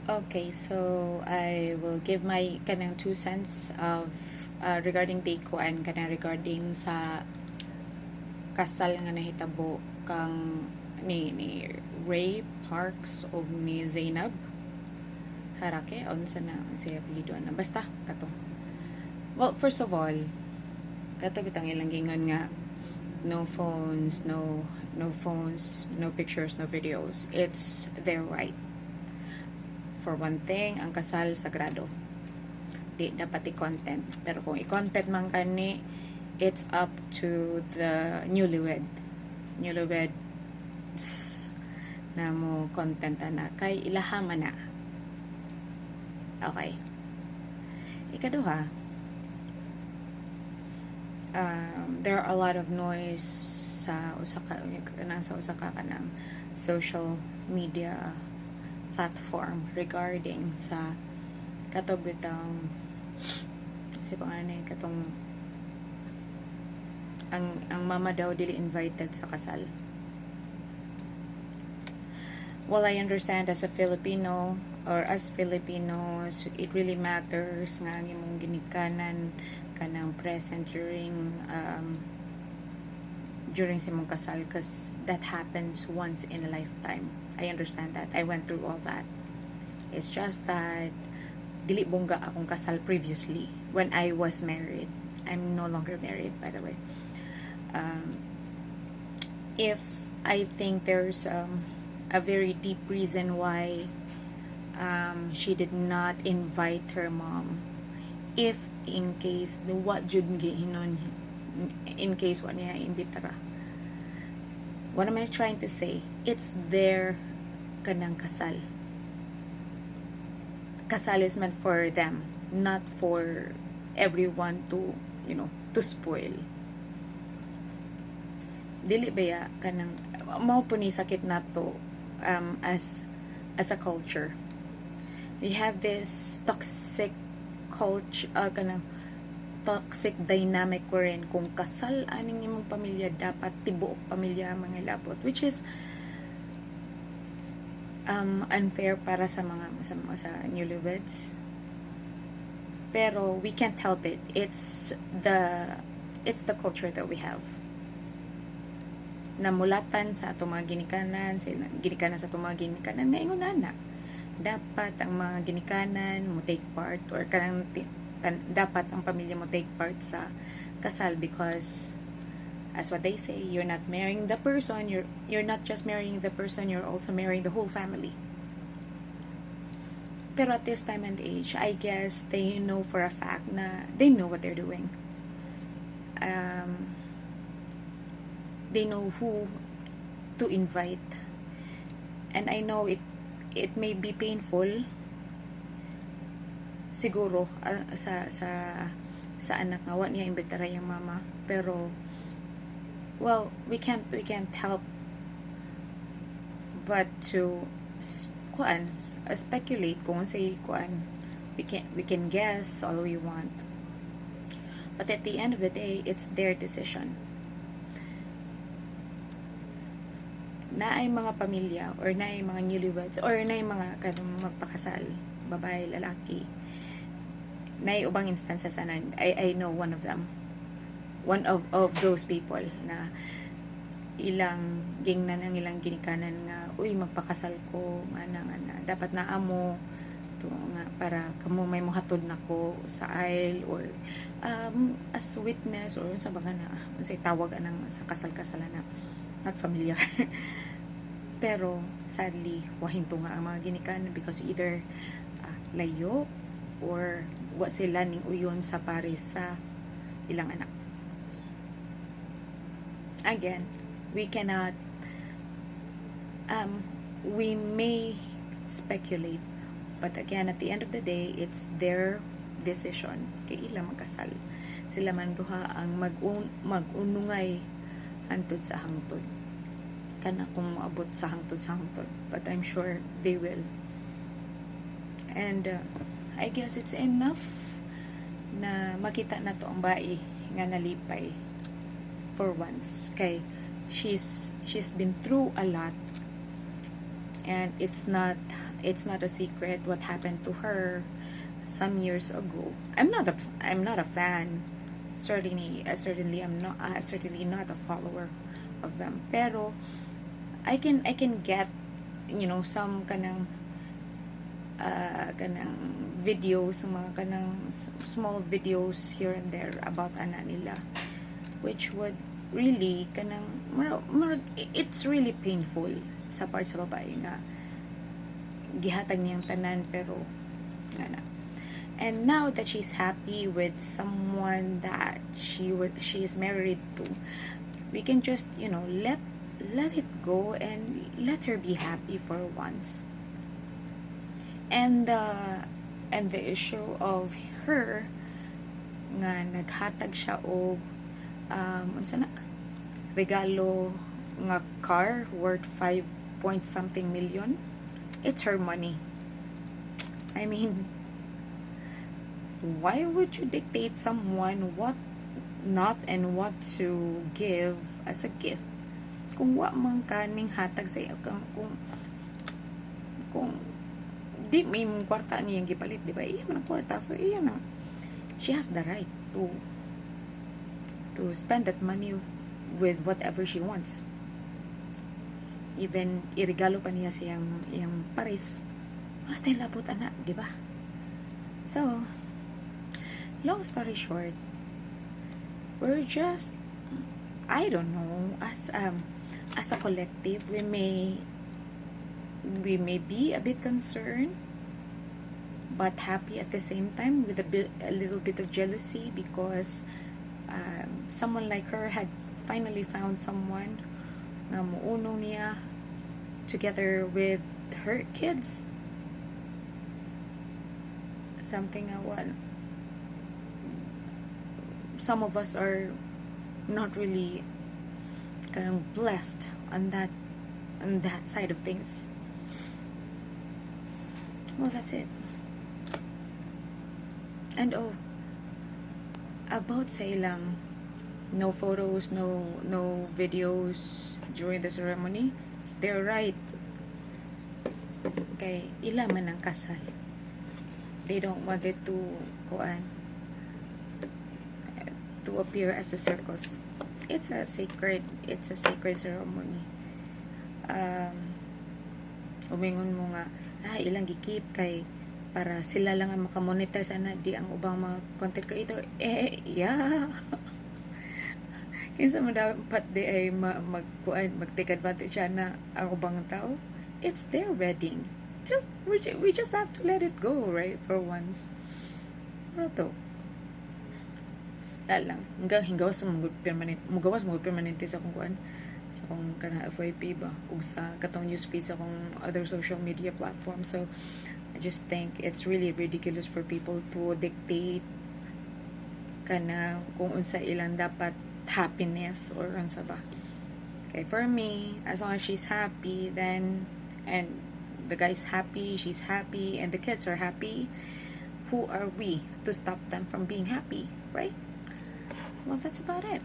Okay, so I will give my kanang 2 cents of regarding take kuan kanang regarding sa kasal nga nahitabo kang ni Ray Parks o ni Zainab Harake on sa na siya apelyido na basta kato. Well, first of all, kato bitang ilang gingon nga no phones, no pictures, no videos. It's their right. For one thing, ang kasal sagrado. Di dapat i-content. Pero kung i-content man kani, it's up to the newlyweds na mo content na kay ilahaman na. Okay. Ikaduha, there are a lot of noise sa usaka kanang social media platform regarding sa katobitang si pangalan katong ang mama daw dili invited sa kasal. Well, I understand as a Filipino or as Filipinos, it really matters nga ang imong ginikanan kanang present during sa imong kasal because that happens once in a lifetime. I understand that. I went through all that. It's just that dili bongga akong kasal previously when I was married. I'm no longer married, by the way. If I think there's a very deep reason why she did not invite her mom, if in case the what jud gihinon in case what niya imbitara. What am I trying to say? It's their kanang kasal. Kasal is meant for them, not for everyone to, to spoil. Dili baya kanang mao po ni sakit nato as a culture. We have this toxic culture kanang toxic dynamic ko rin kung kasal aning imong pamilya dapat tibuok pamilya mga labot, which is unfair para sa mga sa newlyweds. Pero we can't help it. It's the culture that we have. Namulatan sa atong mga ginikanan sa atong mga ginikanan na ingon na dapat ang mga ginikanan mo take part or kanang dapat ang pamilya mo take part sa kasal because as what they say, you're not marrying the person, you're not just marrying the person, you're also marrying the whole family. Pero at this time and age, I guess they know for a fact na they know what they're doing. They know who to invite. And I know it may be painful siguro sa anak nga wa niya imbitara yung mama, pero well, we can't help but to speculate kung say we can guess all we want, but at the end of the day, it's their decision. Na ay mga pamilya or na ay mga newlyweds or na ay mga kanang magpakasal, babae, lalaki, na ay ubang instances na I know one of them, one of those people na ilang gingnan ang ilang ginikanan nga uy magpakasal ko nga dapat na amo to nga para kamo may mohatod nako sa aisle or as witness or sa baga na unsay tawag anang sa kasal-kasalan na not familiar. Pero sadly wahinto nga ang mga ginikanan because either layo or wa sila ning uyon sa pares sa ilang anak. Again, we cannot we may speculate, but again, at the end of the day, it's their decision kay ila magkasal. Sila man duha ang mag-unungay hantod sa hangtod kana kung maabot sa hangtod, but I'm sure they will. And I guess it's enough na makita na to ang bae nga nalipay for once kay she's been through a lot and it's not a secret what happened to her some years ago. I'm not a fan. Certainly certainly not a follower of them. Pero I can get, some kanang videos, mga kanang small videos here and there about ana nila, which would really it's really painful sa part sa babae nga gihatag niyang tanan, pero ana. And now that she's happy with someone that she is married to, we can just, let it go and let her be happy for once. And the issue of her nga naghatag siya og unsa na, regalo nga car worth 5 point something million. It's her money. I mean, why would you dictate someone what not and what to give as a gift kung wa man kaning hatag sa iyo, kung di may kwarta niyang gipalit, di ba? Iya man ang kwarta, so iya na, she has the right to spend that money with whatever she wants. Even irigalo pa niya siyang Paris, wala tayong labot, anak, di ba? So, long story short, we're just, I don't know, as a collective, we may be a bit concerned but happy at the same time, with a little bit of jealousy, because someone like her had finally found someone na muunong niya together with her kids. Something what some of us are not really kind of blessed on that side of things. Well, that's it. And about sa ilang no photos, no videos during the ceremony, they're right. Kay ila man ang kasal. They don't want it to appear as a circus. It's a sacred ceremony. Umingon mo nga, ilang gikip kay para sila lang ang makamonitor sana, di ang ubang mga content creator. Yeah. Kinsa man dapat di ay mag-take advantage siya na ang ubang tao. It's their wedding. We just have to let it go, right? For once. Pero to, lang hinggawas mo permanente sa akong sa akong kanang FYP ba, ug sa katong news feed sa akong other social media platforms. So I just think it's really ridiculous for people to dictate kana kung unsa ilang dapat happiness or unsa ba. Okay, for me, as long as she's happy, then, and the guy's happy, she's happy, and the kids are happy, who are we to stop them from being happy, right? Well, that's about it.